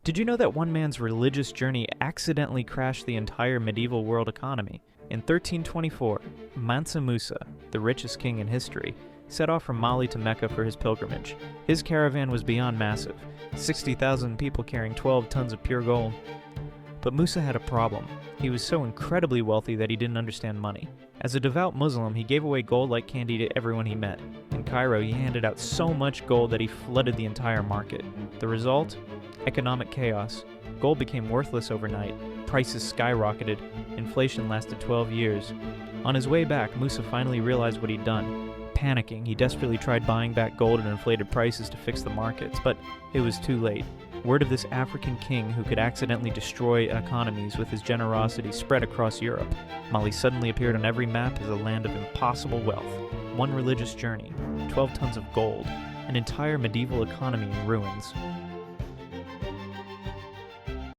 Did you know that one man's religious journey accidentally crashed the entire medieval world economy? In 1324, Mansa Musa, the richest king in history, set off from Mali to Mecca for his pilgrimage. His caravan was beyond massive, 60,000 people carrying 12 tons of pure gold. But Musa had a problem. He was so incredibly wealthy that he didn't understand money. As a devout Muslim, he gave away gold like candy to everyone he met. In Cairo, he handed out so much gold that he flooded the entire market. The result? Economic chaos. Gold became worthless overnight. Prices skyrocketed. Inflation lasted 12 years. On his way back, Musa finally realized what he'd done. Panicking, he desperately tried buying back gold at inflated prices to fix the markets, but it was too late. Word of this African king who could accidentally destroy economies with his generosity spread across Europe. Mali suddenly appeared on every map as a land of impossible wealth. One religious journey, 12 tons of gold, an entire medieval economy in ruins.